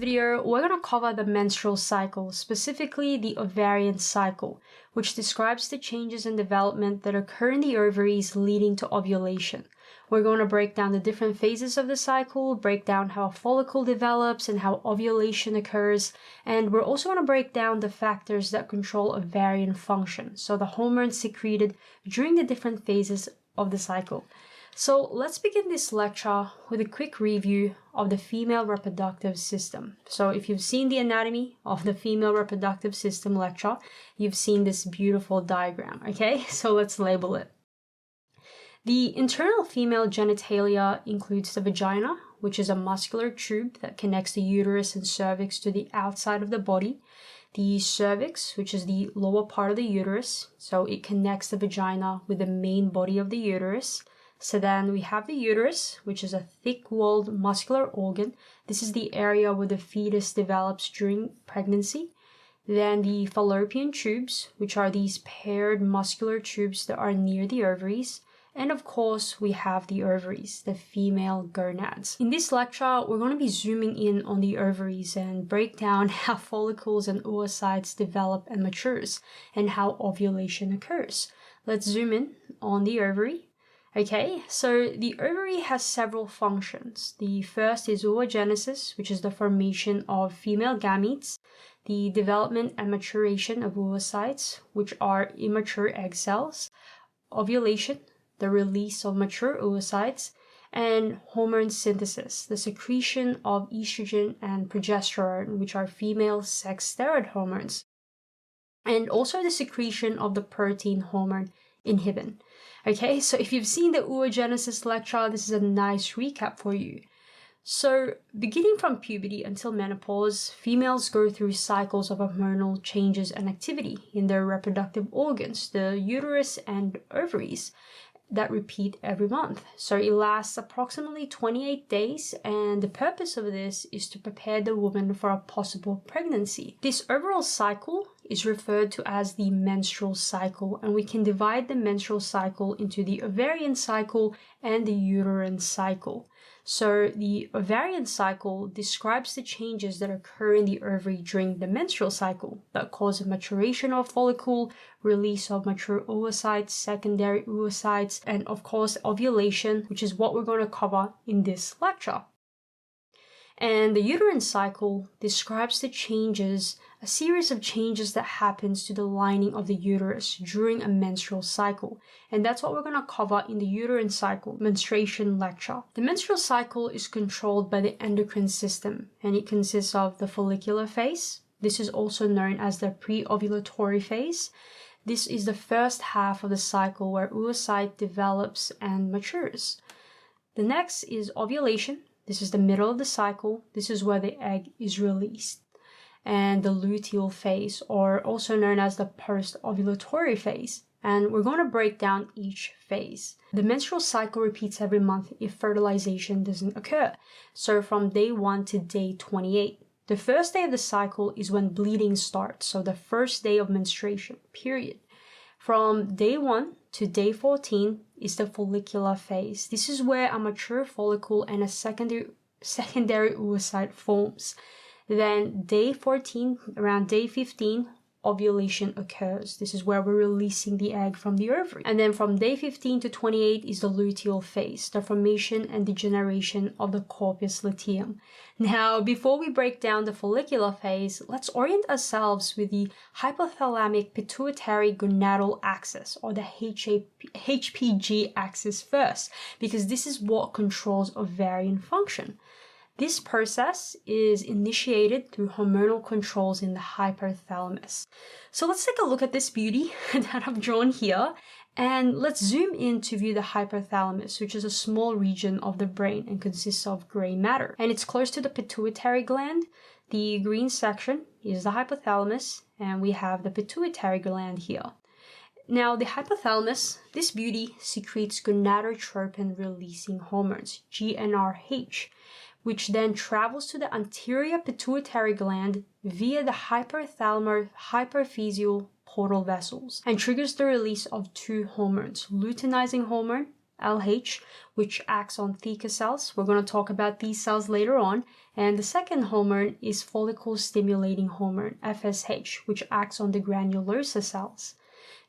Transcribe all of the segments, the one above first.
video, we're going to cover the menstrual cycle, specifically the ovarian cycle, which describes the changes in development that occur in the ovaries leading to ovulation. We're going to break down the different phases of the cycle, break down how a follicle develops and how ovulation occurs, and we're also going to break down the factors that control ovarian function, so the hormones secreted during the different phases of the cycle. So let's begin this lecture with a quick review of the female reproductive system. So if you've seen the anatomy of the female reproductive system lecture, you've seen this beautiful diagram, okay? So let's label it. The internal female genitalia includes the vagina, which is a muscular tube that connects the uterus and cervix to the outside of the body. The cervix, which is the lower part of the uterus, so it connects the vagina with the main body of the uterus. So then we have the uterus, which is a thick-walled muscular organ. This is the area where the fetus develops during pregnancy. Then the fallopian tubes, which are these paired muscular tubes that are near the ovaries. And of course, we have the ovaries, the female gonads. In this lecture, we're going to be zooming in on the ovaries and break down how follicles and oocytes develop and matures, and how ovulation occurs. Let's zoom in on the ovary. Okay, so the ovary has several functions. The first is oogenesis, which is the formation of female gametes, the development and maturation of oocytes, which are immature egg cells, ovulation, the release of mature oocytes, and hormone synthesis, the secretion of estrogen and progesterone, which are female sex steroid hormones, and also the secretion of the protein hormone inhibin. Okay, so if you've seen the oogenesis lecture, this is a nice recap for you. So, beginning from puberty until menopause, females go through cycles of hormonal changes and activity in their reproductive organs, the uterus and ovaries, that repeat every month. So it lasts approximately 28 days, and the purpose of this is to prepare the woman for a possible pregnancy. This overall cycle is referred to as the menstrual cycle, and we can divide the menstrual cycle into the ovarian cycle and the uterine cycle. So the ovarian cycle describes the changes that occur in the ovary during the menstrual cycle that cause a maturation of follicle, release of mature oocytes, secondary oocytes, and of course ovulation, which is what we're going to cover in this lecture. And the uterine cycle describes the changes, a series of changes that happens to the lining of the uterus during a menstrual cycle. And that's what we're going to cover in the uterine cycle menstruation lecture. The menstrual cycle is controlled by the endocrine system, and it consists of the follicular phase. This is also known as the pre-ovulatory phase. This is the first half of the cycle where oocyte develops and matures. The next is ovulation. This is the middle of the cycle. This is where the egg is released. And the luteal phase, or also known as the post-ovulatory phase. And we're going to break down each phase. The menstrual cycle repeats every month if fertilization doesn't occur. So from day 1 to day 28. The first day of the cycle is when bleeding starts, so the first day of menstruation, period. From day 1 to day 14 is the follicular phase. This is where a mature follicle and a secondary oocyte forms. Then day 14, around day 15, ovulation occurs. This is where we're releasing the egg from the ovary. And then from day 15 to 28 is the luteal phase, the formation and degeneration of the corpus luteum. Now, before we break down the follicular phase, let's orient ourselves with the hypothalamic-pituitary-gonadal axis, or the HPG axis first, because this is what controls ovarian function. This process is initiated through hormonal controls in the hypothalamus. So let's take a look at this beauty that I've drawn here, and let's zoom in to view the hypothalamus, which is a small region of the brain and consists of gray matter. And it's close to the pituitary gland. The green section is the hypothalamus, and we have the pituitary gland here. Now, the hypothalamus, this beauty, secretes gonadotropin-releasing hormones, GnRH, which then travels to the anterior pituitary gland via the hypothalamus-hypophyseal portal vessels and triggers the release of two hormones, luteinizing hormone LH, which acts on theca cells. We're going to talk about these cells later on. And the second hormone is follicle stimulating hormone, FSH, which acts on the granulosa cells.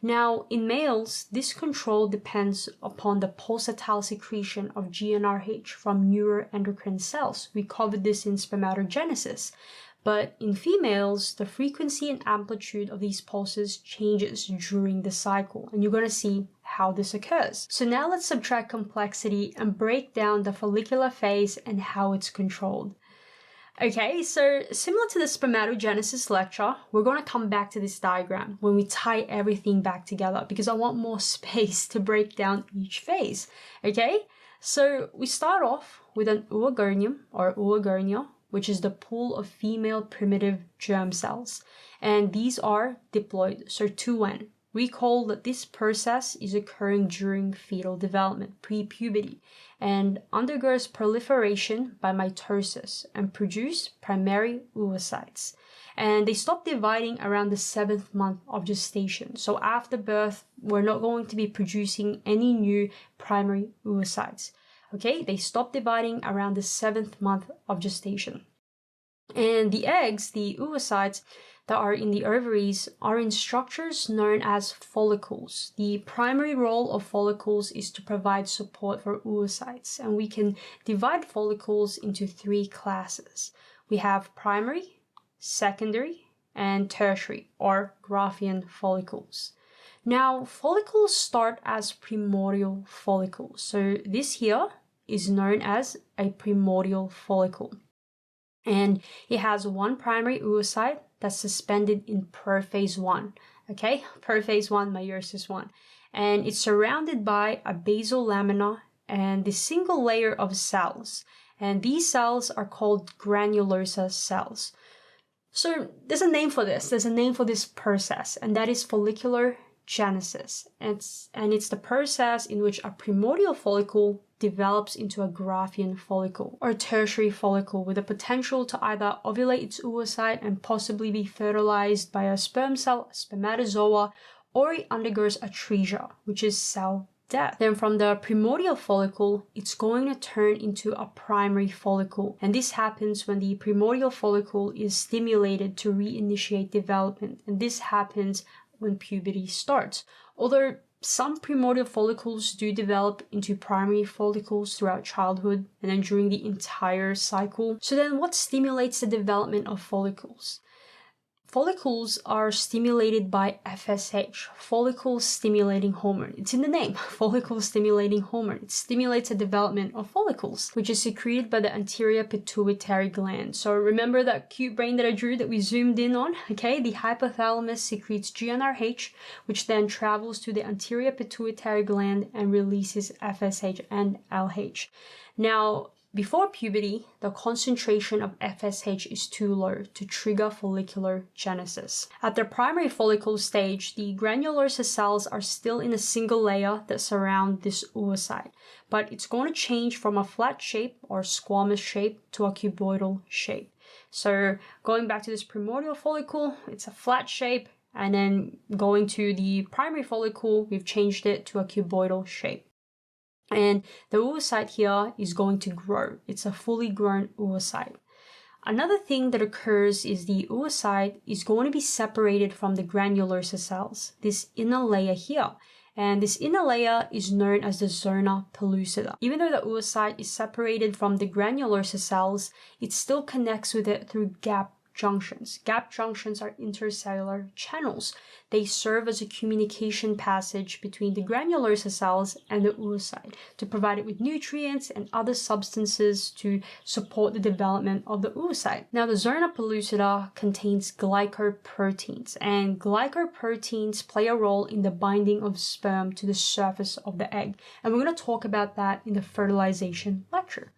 Now, in males, this control depends upon the pulsatile secretion of GnRH from neuroendocrine cells. We covered this in spermatogenesis. But in females, the frequency and amplitude of these pulses changes during the cycle, and you're going to see how this occurs. So now let's subtract complexity and break down the follicular phase and how it's controlled. Okay, so similar to the spermatogenesis lecture, we're going to come back to this diagram when we tie everything back together because I want more space to break down each phase. Okay, so we start off with an oogonium or oogonia, which is the pool of female primitive germ cells. And these are diploid, so 2N. Recall that this process is occurring during fetal development, pre-puberty, and undergoes proliferation by mitosis and produce primary oocytes. And they stop dividing around the 7th month of gestation. So after birth, we're not going to be producing any new primary oocytes. Okay, they stop dividing around the 7th month of gestation. And the eggs, the oocytes that are in the ovaries, are in structures known as follicles. The primary role of follicles is to provide support for oocytes, and we can divide follicles into 3 classes. We have primary, secondary, and tertiary, or Graafian follicles. Now, follicles start as primordial follicles. So this here is known as a primordial follicle. And it has one primary oocyte that's suspended in prophase 1. Okay, prophase 1, meiosis 1. And it's surrounded by a basal lamina and the single layer of cells. And these cells are called granulosa cells. So there's a name for this. There's a name for this process, and that is follicular genesis. And it's the process in which a primordial follicle develops into a Graafian follicle or tertiary follicle with the potential to either ovulate its oocyte and possibly be fertilized by a sperm cell, spermatozoa, or it undergoes atresia, which is cell death. Then from the primordial follicle, it's going to turn into a primary follicle. And this happens when the primordial follicle is stimulated to reinitiate development. And this happens when puberty starts. Although some primordial follicles do develop into primary follicles throughout childhood and then during the entire cycle. So then what stimulates the development of follicles? Follicles are stimulated by FSH, follicle stimulating hormone. It's in the name, follicle stimulating hormone. It stimulates the development of follicles, which is secreted by the anterior pituitary gland. So remember that cute brain that I drew that we zoomed in on? Okay, the hypothalamus secretes GnRH, which then travels to the anterior pituitary gland and releases FSH and LH. Now, before puberty, the concentration of FSH is too low to trigger follicular genesis. At the primary follicle stage, the granulosa cells are still in a single layer that surround this oocyte, but it's going to change from a flat shape or squamous shape to a cuboidal shape. So going back to this primordial follicle, it's a flat shape, and then going to the primary follicle, we've changed it to a cuboidal shape. And the oocyte here is going to grow. It's a fully grown oocyte. Another thing that occurs is the oocyte is going to be separated from the granulosa cells, this inner layer here. And this inner layer is known as the zona pellucida. Even though the oocyte is separated from the granulosa cells, it still connects with it through gap junctions. Gap junctions are intercellular channels. They serve as a communication passage between the granulosa cells and the oocyte to provide it with nutrients and other substances to support the development of the oocyte. Now, the zona pellucida contains glycoproteins, and glycoproteins play a role in the binding of sperm to the surface of the egg. And we're going to talk about that in the fertilization lecture.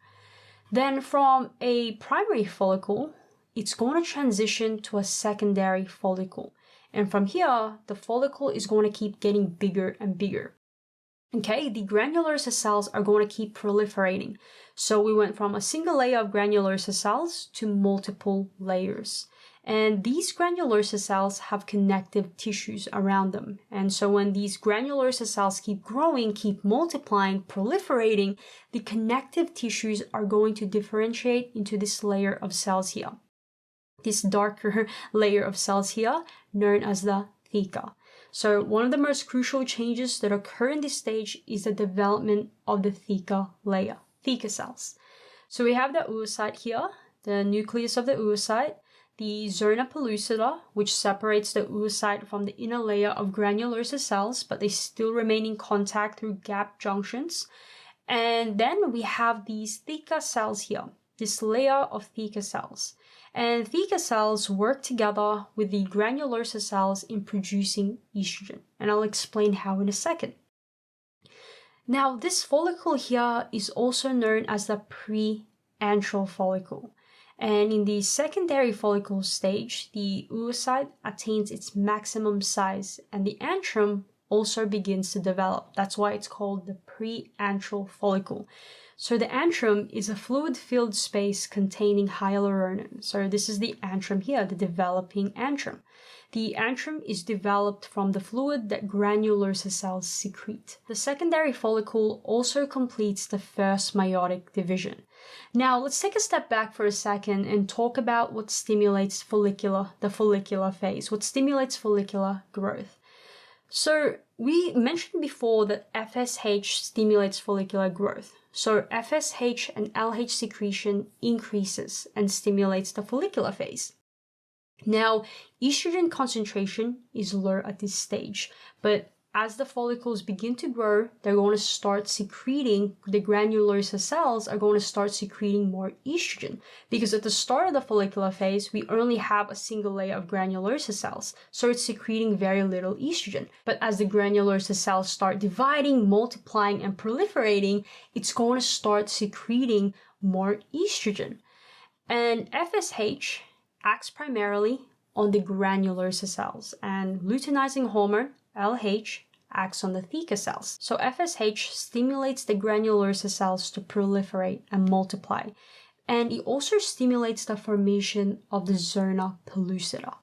Then from a primary follicle, it's going to transition to a secondary follicle. And from here, the follicle is going to keep getting bigger and bigger. Okay, the granulosa cells are going to keep proliferating. So we went from a single layer of granulosa cells to multiple layers. And these granulosa cells have connective tissues around them. And so when these granulosa cells keep growing, keep multiplying, proliferating, the connective tissues are going to differentiate into this layer of cells here. This darker layer of cells here, known as the theca. So one of the most crucial changes that occur in this stage is the development of the theca layer, theca cells. So we have the oocyte here, the nucleus of the oocyte, the zona pellucida, which separates the oocyte from the inner layer of granulosa cells, but they still remain in contact through gap junctions. And then we have these theca cells here, this layer of theca cells. And theca cells work together with the granulosa cells in producing estrogen. And I'll explain how in a second. Now, this follicle here is also known as the pre-antral follicle. And in the secondary follicle stage, the oocyte attains its maximum size and the antrum also begins to develop. That's why it's called the pre-antral follicle. So the antrum is a fluid-filled space containing hyaluronan. So this is the antrum here, the developing antrum. The antrum is developed from the fluid that granulosa cells secrete. The secondary follicle also completes the first meiotic division. Now let's take a step back for a second and talk about what stimulates the follicular phase, what stimulates follicular growth. So we mentioned before that FSH stimulates follicular growth. So FSH and LH secretion increases and stimulates the follicular phase. Now, estrogen concentration is low at this stage, but as the follicles begin to grow, they're going to start secreting, the granulosa cells are going to start secreting more estrogen. Because at the start of the follicular phase, we only have a single layer of granulosa cells, so it's secreting very little estrogen. But as the granulosa cells start dividing, multiplying, and proliferating, it's going to start secreting more estrogen. And FSH acts primarily on the granulosa cells, and luteinizing hormone, LH, acts on the theca cells. So FSH stimulates the granulosa cells to proliferate and multiply, and it also stimulates the formation of the zona pellucida.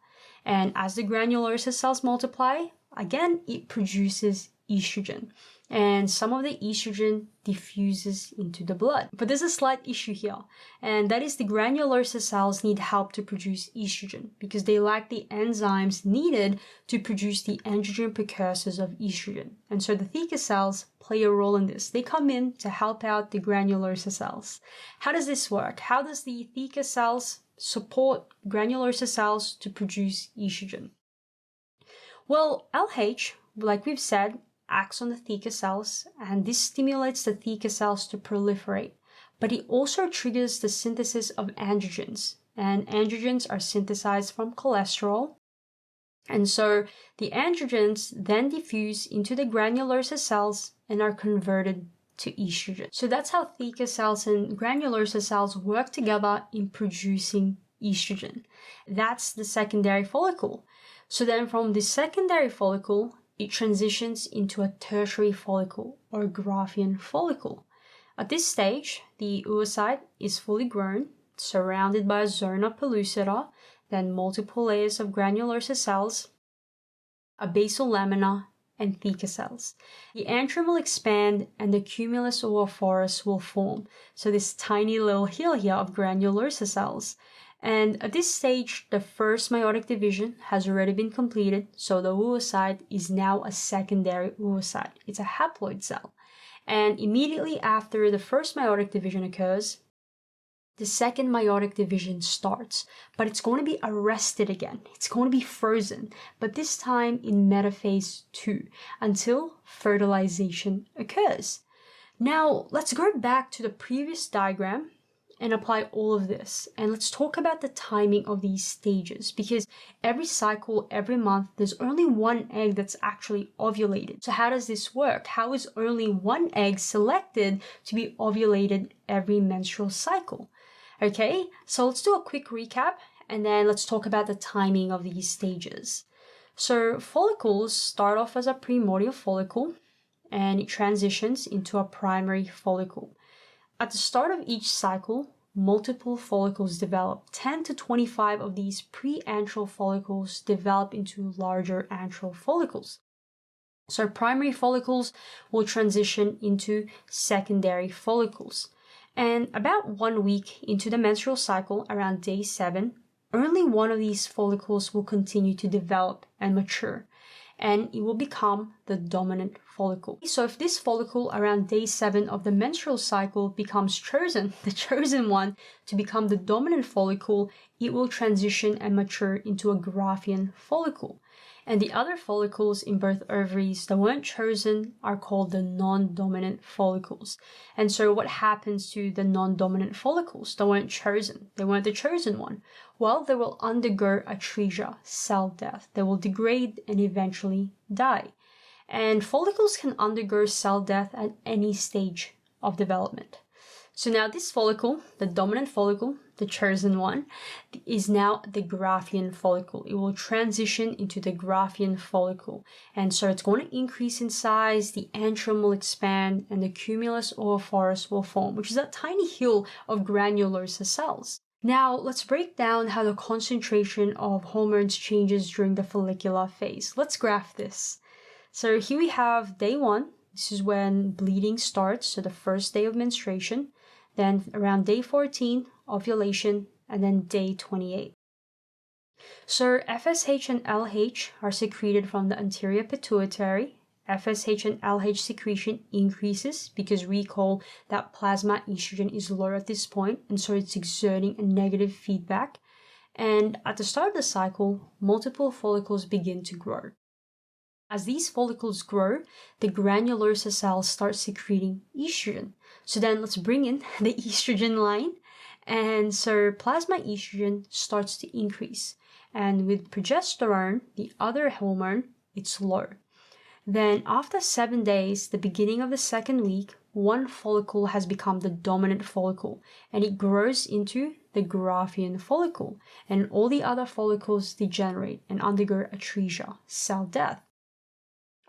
And as the granulosa cells multiply, again, it produces estrogen. And some of the estrogen diffuses into the blood. But there's a slight issue here, and that is the granulosa cells need help to produce estrogen because they lack the enzymes needed to produce the androgen precursors of estrogen. And so the theca cells play a role in this. They come in to help out the granulosa cells. How does this work? How does the theca cells support granulosa cells to produce estrogen? Well, LH, like we've said, acts on the theca cells, and this stimulates the theca cells to proliferate. But it also triggers the synthesis of androgens, and androgens are synthesized from cholesterol. And so the androgens then diffuse into the granulosa cells and are converted to estrogen. So that's how theca cells and granulosa cells work together in producing estrogen. That's the secondary follicle. So then from the secondary follicle, it transitions into a tertiary follicle or Mcgraw-Hill follicle. At this stage, the oocyte is fully grown, surrounded by a zona pellucida, then multiple layers of granulosa cells, a basal lamina, and theca cells. The antrum will expand and the cumulus ovophorus will form, so this tiny little hill here of granulosa cells. And at this stage, the first meiotic division has already been completed, so the oocyte is now a secondary oocyte. It's a haploid cell. And immediately after the first meiotic division occurs, the second meiotic division starts, but it's going to be arrested again. It's going to be frozen, but this time in metaphase 2, until fertilization occurs. Now, let's go back to the previous diagram and apply all of this. And let's talk about the timing of these stages, because every cycle, every month, there's only one egg that's actually ovulated. So how does this work? How is only one egg selected to be ovulated every menstrual cycle? Okay, so let's do a quick recap and then let's talk about the timing of these stages. So follicles start off as a primordial follicle and it transitions into a primary follicle. At the start of each cycle, multiple follicles develop. 10 to 25 of these pre-antral follicles develop into larger antral follicles. So primary follicles will transition into secondary follicles. And about 1 week into the menstrual cycle, around day 7, only one of these follicles will continue to develop and mature, and it will become the dominant follicle. So if this follicle around day 7 of the menstrual cycle becomes chosen, the chosen one, to become the dominant follicle, it will transition and mature into a Mcgraw-Hill follicle. And the other follicles in both ovaries that weren't chosen are called the non-dominant follicles. And so what happens to the non-dominant follicles that weren't chosen? They weren't the chosen one. Well, they will undergo atresia, cell death. They will degrade and eventually die. And follicles can undergo cell death at any stage of development. So now this follicle, the dominant follicle, the chosen one, is now the Mcgraw-Hill follicle. It will transition into the Mcgraw-Hill follicle. And so it's going to increase in size, the antrum will expand, and the cumulus oviformis will form, which is a tiny hill of granular cells. Now, let's break down how the concentration of hormones changes during the follicular phase. Let's graph this. So here we have day 1. This is when bleeding starts, so the first day of menstruation. Then around day 14, ovulation, and then day 28. So FSH and LH are secreted from the anterior pituitary. FSH and LH secretion increases because recall that plasma estrogen is low at this point, and so it's exerting a negative feedback. And at the start of the cycle, multiple follicles begin to grow. As these follicles grow, the granular cells start secreting estrogen. So then let's bring in the estrogen line. And so plasma estrogen starts to increase. And with progesterone, the other hormone, it's low. Then after 7 days, the beginning of the second week, one follicle has become the dominant follicle, and it grows into the Mcgraw-Hill follicle. And all the other follicles degenerate and undergo atresia, cell death.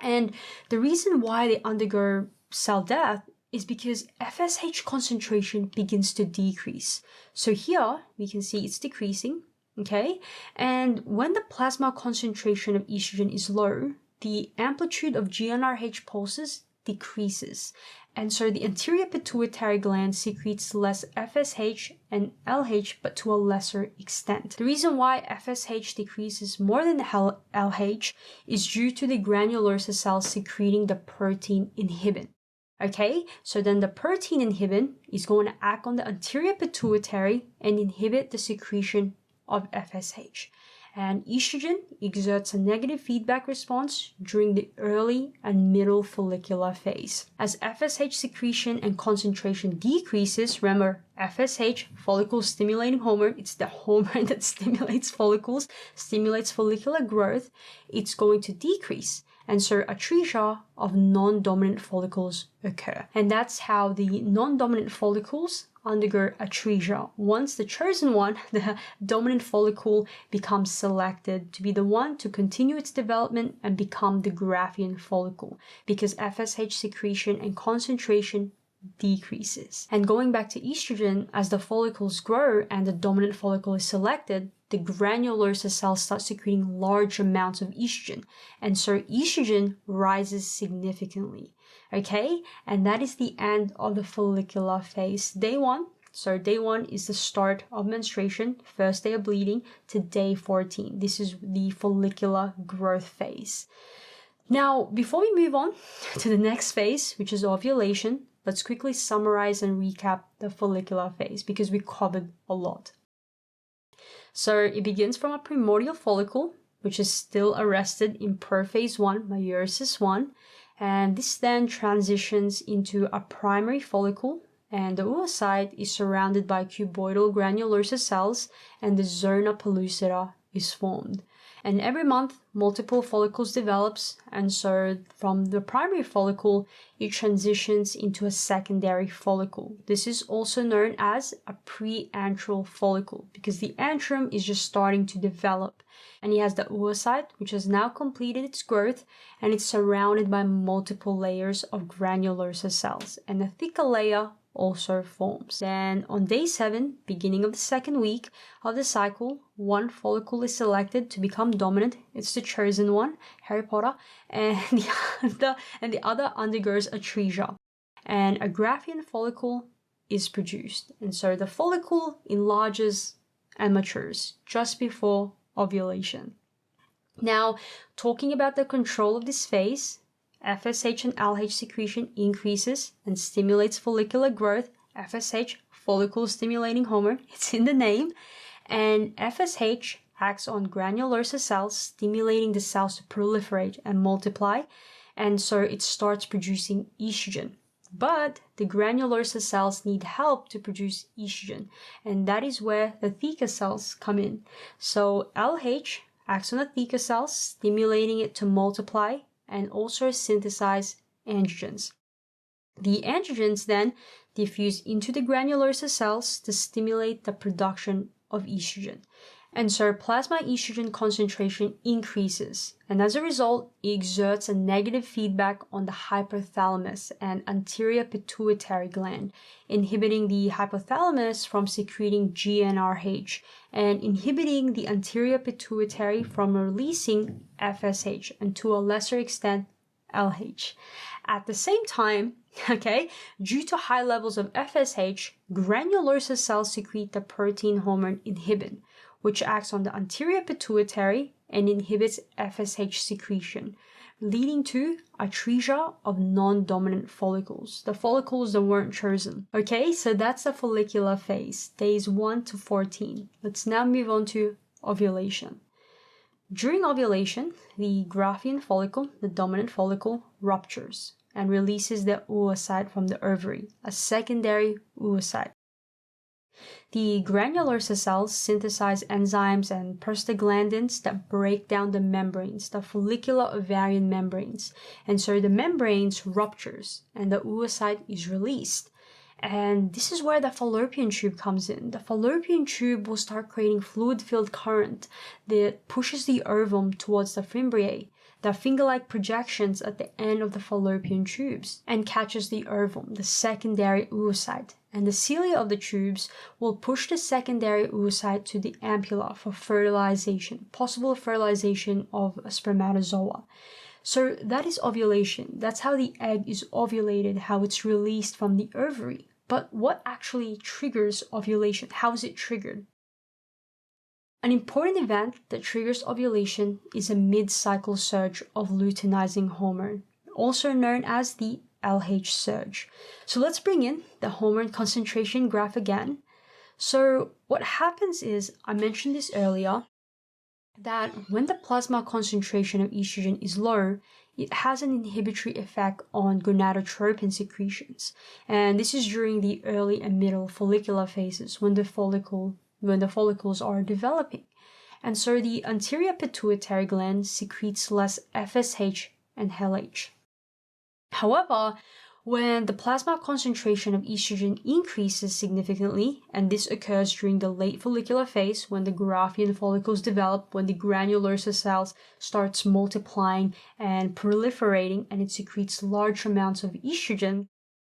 And the reason why they undergo cell death is because FSH concentration begins to decrease. So here we can see it's decreasing, okay? And when the plasma concentration of estrogen is low, the amplitude of GnRH pulses decreases. And so the anterior pituitary gland secretes less FSH and LH, but to a lesser extent. The reason why FSH decreases more than LH is due to the granular cells secreting the protein inhibin. Okay, so then the protein inhibin is going to act on the anterior pituitary and inhibit the secretion of FSH. And estrogen exerts a negative feedback response during the early and middle follicular phase. As FSH secretion and concentration decreases, remember, FSH, follicle stimulating hormone, it's the hormone that stimulates follicles, stimulates follicular growth, it's going to decrease. And so atresia of non-dominant follicles occur. And that's how the non-dominant follicles undergo atresia. Once the chosen one, the dominant follicle, becomes selected to be the one to continue its development and become the Mcgraw-Hill follicle, because FSH secretion and concentration decreases. And going back to estrogen, as the follicles grow and the dominant follicle is selected, the granular cells start secreting large amounts of estrogen. And so estrogen rises significantly. Okay, and that is the end of the follicular phase. Day 1, so day 1 is the start of menstruation, first day of bleeding, to day 14. This is the follicular growth phase. Now, before we move on to the next phase, which is ovulation, let's quickly summarize and recap the follicular phase because we covered a lot. So it begins from a primordial follicle, which is still arrested in prophase 1, meiosis 1. And this then transitions into a primary follicle, and the oocyte is surrounded by cuboidal granular cells, and the zona pellucida is formed. And every month, multiple follicles develops, and so from the primary follicle, it transitions into a secondary follicle. This is also known as a pre-antral follicle, because the antrum is just starting to develop. And it has the oocyte, which has now completed its growth, and it's surrounded by multiple layers of granular cells. And the thicker layer also forms. Then on day 7, beginning of the second week of the cycle, one follicle is selected to become dominant. It's the chosen one, Harry Potter, and the other undergoes atresia, and a Mcgraw-Hill follicle is produced. And so the follicle enlarges and matures just before ovulation. Now, talking about the control of this phase, FSH and LH secretion increases and stimulates follicular growth. FSH, follicle stimulating hormone, it's in the name. And FSH acts on granulosa cells, stimulating the cells to proliferate and multiply. And so it starts producing estrogen. But the granulosa cells need help to produce estrogen. And that is where the theca cells come in. So LH acts on the theca cells, stimulating it to multiply and also synthesize androgens. The androgens then diffuse into the granulosa cells to stimulate the production of estrogen. And so plasma estrogen concentration increases, and as a result, it exerts a negative feedback on the hypothalamus and anterior pituitary gland, inhibiting the hypothalamus from secreting GnRH and inhibiting the anterior pituitary from releasing FSH and to a lesser extent LH. At the same time, due to high levels of FSH, granulosa cells secrete the protein hormone inhibin, which acts on the anterior pituitary and inhibits FSH secretion, leading to atresia of non-dominant follicles, the follicles that weren't chosen. Okay, so that's the follicular phase, days 1 to 14. Let's now move on to ovulation. During ovulation, the Mcgraw-Hill follicle, the dominant follicle, ruptures and releases the oocyte from the ovary, a secondary oocyte. The granulosa cells synthesize enzymes and prostaglandins that break down the membranes, the follicular ovarian membranes. And so the membranes ruptures and the oocyte is released. And this is where the fallopian tube comes in. The fallopian tube will start creating fluid-filled current that pushes the ovum towards the fimbriae, the finger-like projections at the end of the fallopian tubes, and catches the ovum, the secondary oocyte. And the cilia of the tubes will push the secondary oocyte to the ampulla for fertilization, possible fertilization of a spermatozoa. So that is ovulation. That's how the egg is ovulated, how it's released from the ovary. But what actually triggers ovulation? How is it triggered? An important event that triggers ovulation is a mid-cycle surge of luteinizing hormone, also known as the LH surge. So let's bring in the hormone concentration graph again. So what happens is, I mentioned this earlier, that when the plasma concentration of estrogen is low, it has an inhibitory effect on gonadotropin secretions. And this is during the early and middle follicular phases when the follicles are developing. And so the anterior pituitary gland secretes less FSH and LH. However, when the plasma concentration of estrogen increases significantly, and this occurs during the late follicular phase when the Mcgraw-Hill follicles develop, when the granulosa cells starts multiplying and proliferating and it secretes large amounts of estrogen,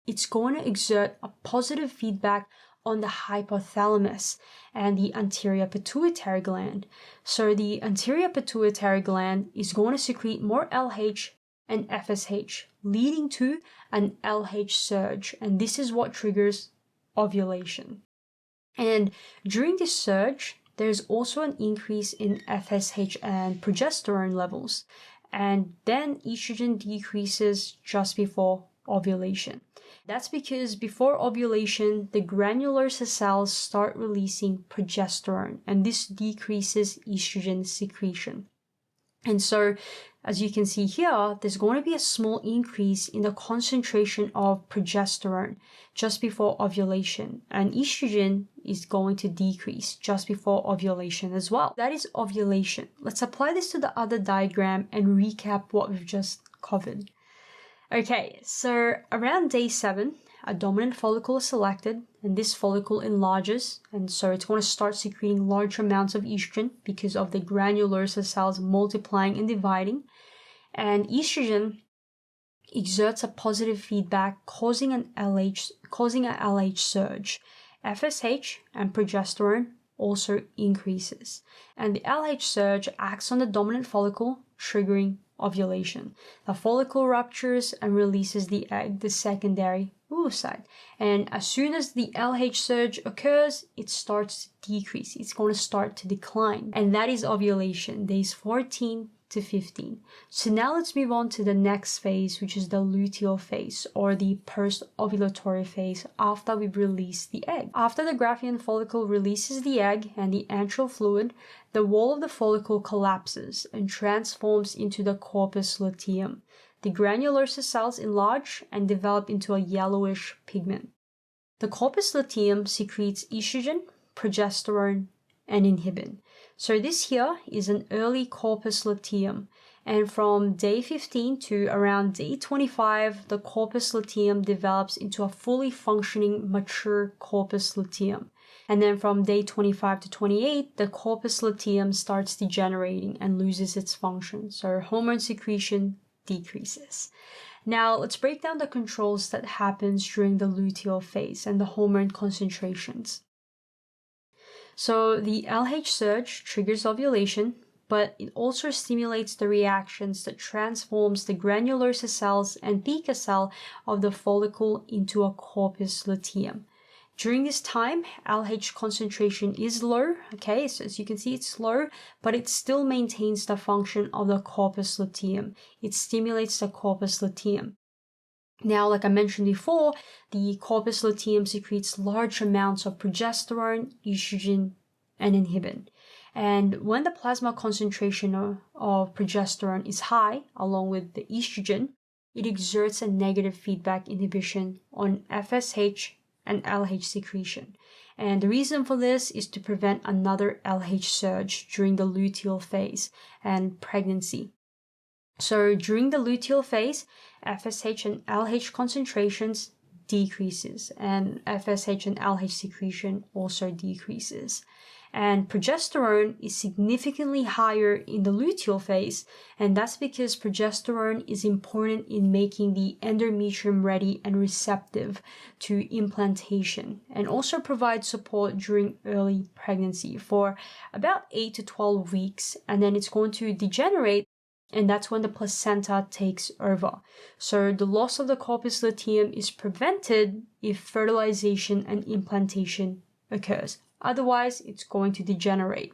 it's going to exert a positive feedback on the hypothalamus and the anterior pituitary gland. So the anterior pituitary gland is going to secrete more LH and FSH, leading to an LH surge, and this is what triggers ovulation. And during this surge, there's also an increase in FSH and progesterone levels, and then estrogen decreases just before ovulation. That's because before ovulation, the granulosa cells start releasing progesterone, and this decreases estrogen secretion. And so, as you can see here, there's going to be a small increase in the concentration of progesterone just before ovulation, and estrogen is going to decrease just before ovulation as well. That is ovulation. Let's apply this to the other diagram and recap what we've just covered. Okay, so around day 7, a dominant follicle is selected, and this follicle enlarges, and so it's going to start secreting large amounts of estrogen because of the granulosa cells multiplying and dividing. And estrogen exerts a positive feedback, causing a LH surge. FSH and progesterone also increases, and the LH surge acts on the dominant follicle, triggering ovulation. The follicle ruptures and releases the egg, the secondary oocyte. And as soon as the LH surge occurs, it starts to decrease. It's going to start to decline. And that is ovulation, days 14 to 15. So now let's move on to the next phase, which is the luteal phase, or the post-ovulatory phase after we've released the egg. After the Mcgraw-Hill follicle releases the egg and the antral fluid, the wall of the follicle collapses and transforms into the corpus luteum. The granular cells enlarge and develop into a yellowish pigment. The corpus luteum secretes estrogen, progesterone, and inhibin. So this here is an early corpus luteum, and from day 15 to around day 25, the corpus luteum develops into a fully functioning mature corpus luteum. And then from day 25 to 28, the corpus luteum starts degenerating and loses its function. So hormone secretion decreases. Now let's break down the controls that happens during the luteal phase and the hormone concentrations. So the LH surge triggers ovulation, but it also stimulates the reactions that transforms the granular cells and theca cell of the follicle into a corpus luteum. During this time, LH concentration is low, okay, so as you can see it's low, but it still maintains the function of the corpus luteum. It stimulates the corpus luteum. Now, like I mentioned before, the corpus luteum secretes large amounts of progesterone, estrogen, and inhibin. And when the plasma concentration of progesterone is high, along with the estrogen, it exerts a negative feedback inhibition on FSH and LH secretion. And the reason for this is to prevent another LH surge during the luteal phase and pregnancy. So during the luteal phase, FSH and LH concentrations decreases, and FSH and LH secretion also decreases. And progesterone is significantly higher in the luteal phase, and that's because progesterone is important in making the endometrium ready and receptive to implantation, and also provides support during early pregnancy for about 8 to 12 weeks, and then it's going to degenerate, and that's when the placenta takes over. So the loss of the corpus luteum is prevented if fertilization and implantation occurs. Otherwise, it's going to degenerate.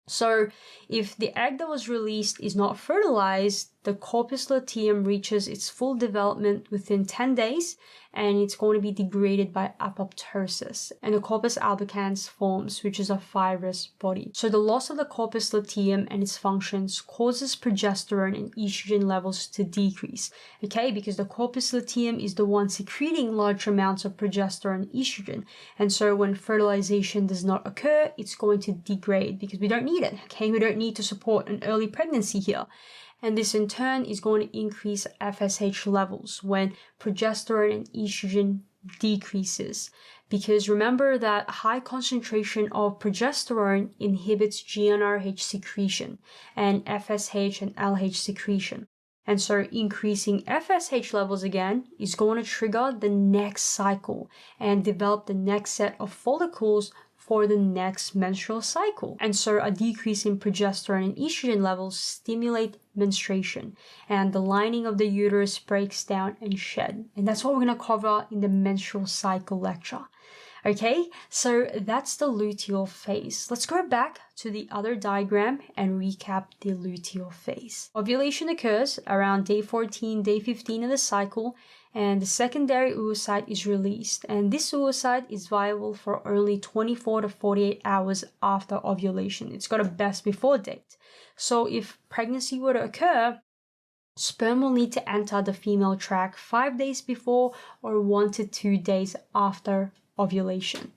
So if the egg that was released is not fertilized, the corpus luteum reaches its full development within 10 days, and it's going to be degraded by apoptosis, and the corpus albicans forms, which is a fibrous body. So the loss of the corpus luteum and its functions causes progesterone and estrogen levels to decrease, okay, because the corpus luteum is the one secreting large amounts of progesterone and estrogen, and so when fertilization does not occur, it's going to degrade because we don't need it, okay, we don't need to support an early pregnancy here. And this in turn is going to increase FSH levels when progesterone and estrogen decreases. Because remember that high concentration of progesterone inhibits GnRH secretion and FSH and LH secretion. And so increasing FSH levels again is going to trigger the next cycle and develop the next set of follicles for the next menstrual cycle. And so a decrease in progesterone and estrogen levels stimulate menstruation, and the lining of the uterus breaks down and shed. And that's what we're going to cover in the menstrual cycle lecture. Okay, so that's the luteal phase. Let's go back to the other diagram and recap the luteal phase. Ovulation occurs around day 14, day 15 of the cycle, and the secondary oocyte is released. And this oocyte is viable for only 24 to 48 hours after ovulation. It's got a best before date. So if pregnancy were to occur, sperm will need to enter the female tract 5 days before or 1 to 2 days after ovulation.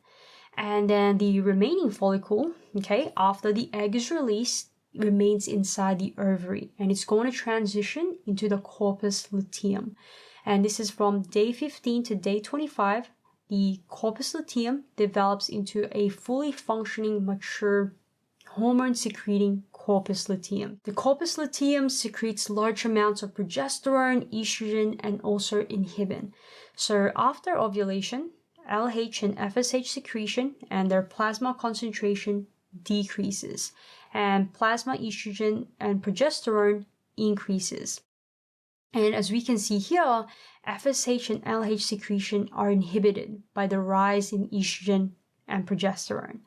And then the remaining follicle, okay, after the egg is released, remains inside the ovary, and it's going to transition into the corpus luteum. And this is from day 15 to day 25. The corpus luteum develops into a fully functioning, mature, hormone-secreting corpus luteum. The corpus luteum secretes large amounts of progesterone, estrogen, and also inhibin. So after ovulation, LH and FSH secretion and their plasma concentration decreases, and plasma estrogen and progesterone increases. And as we can see here, FSH and LH secretion are inhibited by the rise in estrogen and progesterone.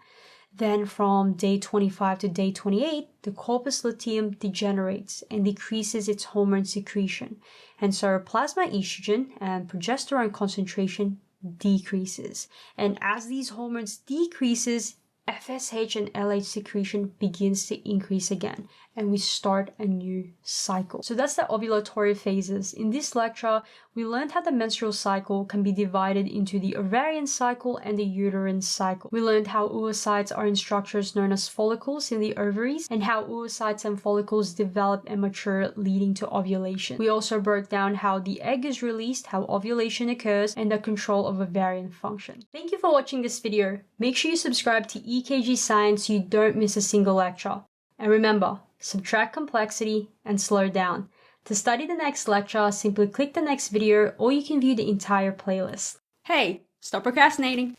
Then from day 25 to day 28, the corpus luteum degenerates and decreases its hormone secretion. And so plasma estrogen and progesterone concentration decreases. And as these hormones decreases, FSH and LH secretion begins to increase again, and we start a new cycle. So that's the ovulatory phases. In this lecture, we learned how the menstrual cycle can be divided into the ovarian cycle and the uterine cycle. We learned how oocytes are in structures known as follicles in the ovaries, and how oocytes and follicles develop and mature, leading to ovulation. We also broke down how the egg is released, how ovulation occurs, and the control of ovarian function. Thank you for watching this video. Make sure you subscribe to EKG Science so you don't miss a single lecture. And remember, subtract complexity and slow down. To study the next lecture, simply click the next video, or you can view the entire playlist. Hey, stop procrastinating!